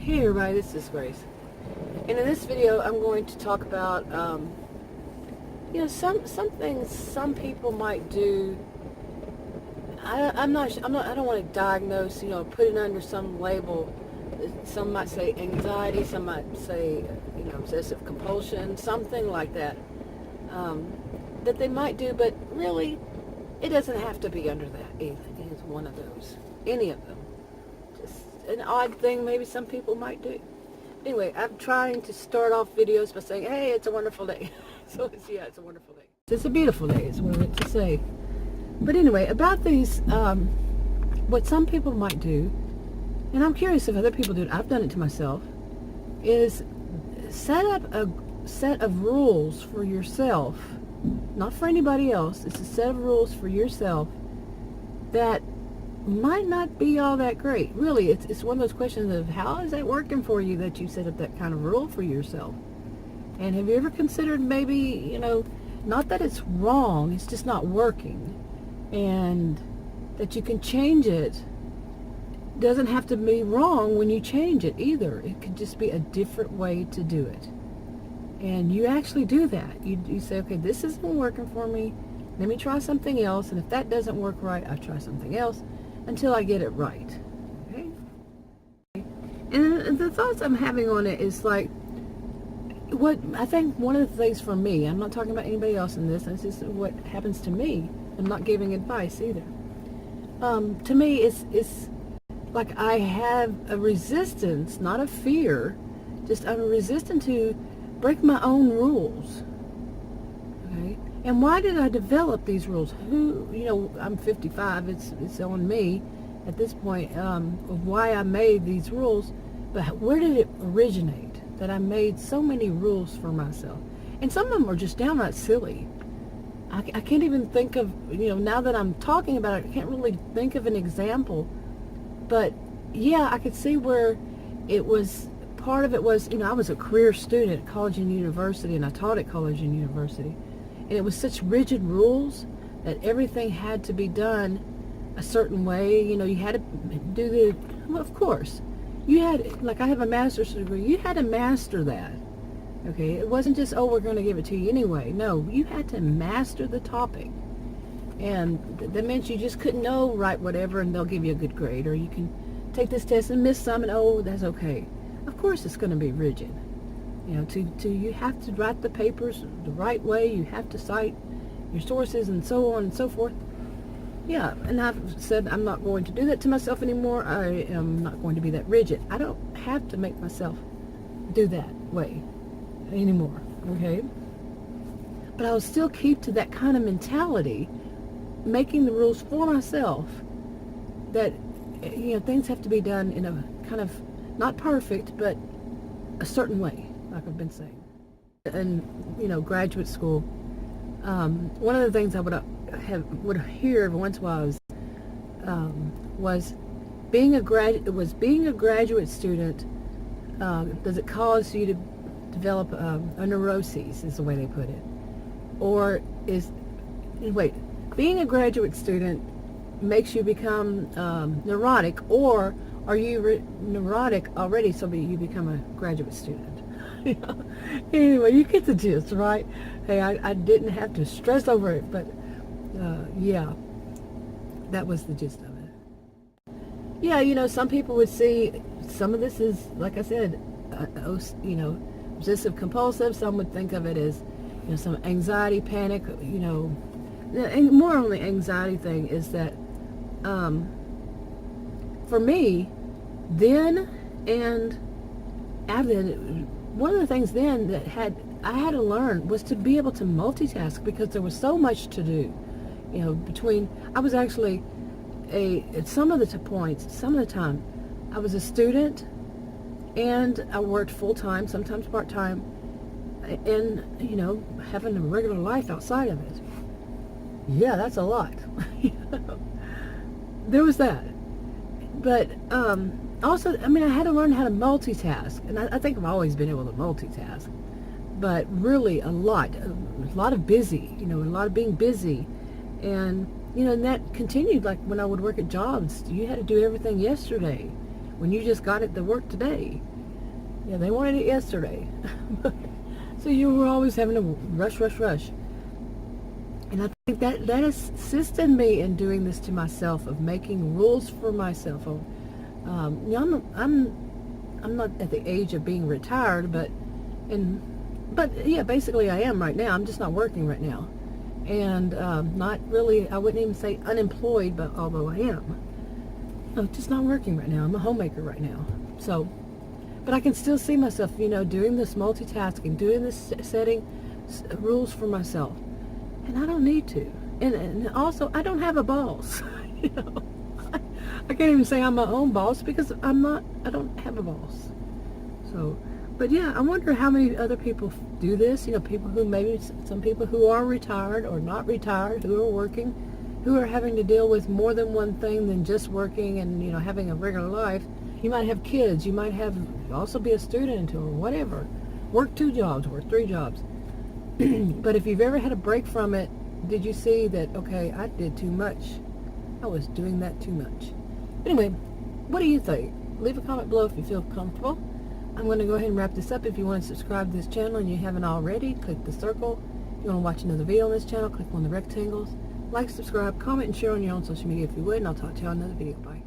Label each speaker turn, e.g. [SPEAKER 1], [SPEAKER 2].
[SPEAKER 1] Hey everybody, this is Grace, and in this video I'm going to talk about some things some people might do. I don't want to diagnose, put it under some label. Some might say anxiety, some might say obsessive compulsion, something like that, that they might do, but really it doesn't have to be under that either. It's one of those, any of them. Just an odd thing maybe some people might do. Anyway, I'm trying to start off videos by saying, hey, it's a wonderful day. So it's a wonderful day. It's a beautiful day is what I meant to say. But anyway, about these, what some people might do, and I'm curious if other people do it, I've done it to myself, is set up a set of rules for yourself, not for anybody else. It's a set of rules for yourself that might not be all that great. Really, it's one of those questions of how is that working for you that you set up that kind of rule for yourself? And have you ever considered maybe, not that it's wrong, it's just not working, and that you can change it. Doesn't have to be wrong when you change it either. It could just be a different way to do it. And you actually do that. You say, okay, this isn't working for me. Let me try something else. And if that doesn't work right, I try something else until I get it right. Okay? And the thoughts I'm having on it is like, what I think one of the things for me, I'm not talking about anybody else in this, this is what happens to me. I'm not giving advice either. To me, it's like I have a resistance, not a fear, just I'm resistant to break my own rules. Okay? And why did I develop these rules? I'm 55, it's on me at this point, of why I made these rules, but where did it originate that I made so many rules for myself? And some of them are just downright silly. I can't even think of, now that I'm talking about it, I can't really think of an example. But yeah, I could see where it was, part of it was, I was a career student at college and university, and I taught at college and university. And it was such rigid rules that everything had to be done a certain way. You had to do well, of course. You had, like I have a master's degree, you had to master that. Okay, it wasn't just, oh, we're going to give it to you anyway. No, you had to master the topic. And that meant you just couldn't write whatever and they'll give you a good grade. Or you can take this test and miss some and, oh, that's okay. Of course it's going to be rigid. You have to write the papers the right way. You have to cite your sources and so on and so forth. Yeah, and I've said I'm not going to do that to myself anymore. I am not going to be that rigid. I don't have to make myself do that way anymore, okay? But I'll still keep to that kind of mentality, making the rules for myself, that, things have to be done in a kind of, not perfect, but a certain way, like I've been saying. And, graduate school, one of the things I would hear every once in a while was being a graduate student, does it cause you to develop a neuroses, is the way they put it? Or being a graduate student makes you become neurotic, or are you neurotic already so you become a graduate student? Anyway, you get the gist, right? Hey, I didn't have to stress over it, but yeah, that was the gist of it. Yeah, some people would see some of this is, like I said, obsessive compulsive. Some would think of it as, some anxiety, panic, and more on the anxiety thing is that, for me, then and after then, one of the things then that I had to learn was to be able to multitask, because there was so much to do. I was actually at some of the time, I was a student and I worked full-time, sometimes part-time, and, having a regular life outside of it. Yeah, that's a lot. There was that. But also, I had to learn how to multitask, and I think I've always been able to multitask, but really a lot of busy, a lot of being busy, and and that continued. Like when I would work at jobs, you had to do everything yesterday when you just got it to work today. Yeah, they wanted it yesterday. So you were always having to rush, rush, rush. And I think that has assisted me in doing this to myself, of making rules for myself. I'm not at the age of being retired, but yeah, basically I am right now. I'm just not working right now, and not really. I wouldn't even say unemployed, but although I am, I'm just not working right now. I'm a homemaker right now, so. But I can still see myself, doing this multitasking, doing this, setting rules for myself. And I don't need to. And also, I don't have a boss. I can't even say I'm my own boss because I don't have a boss. So, but yeah, I wonder how many other people do this. People who some people who are retired or not retired, who are working, who are having to deal with more than one thing than just working and, having a regular life. You might have kids. You might also be a student or whatever. Work 2 jobs, work 3 jobs. But if you've ever had a break from it, did you see that, okay, I did too much. I was doing that too much. Anyway, what do you think? Leave a comment below if you feel comfortable. I'm going to go ahead and wrap this up. If you want to subscribe to this channel and you haven't already, click the circle. If you want to watch another video on this channel, click on the rectangles. Like, subscribe, comment, and share on your own social media if you would, and I'll talk to you on another video. Bye.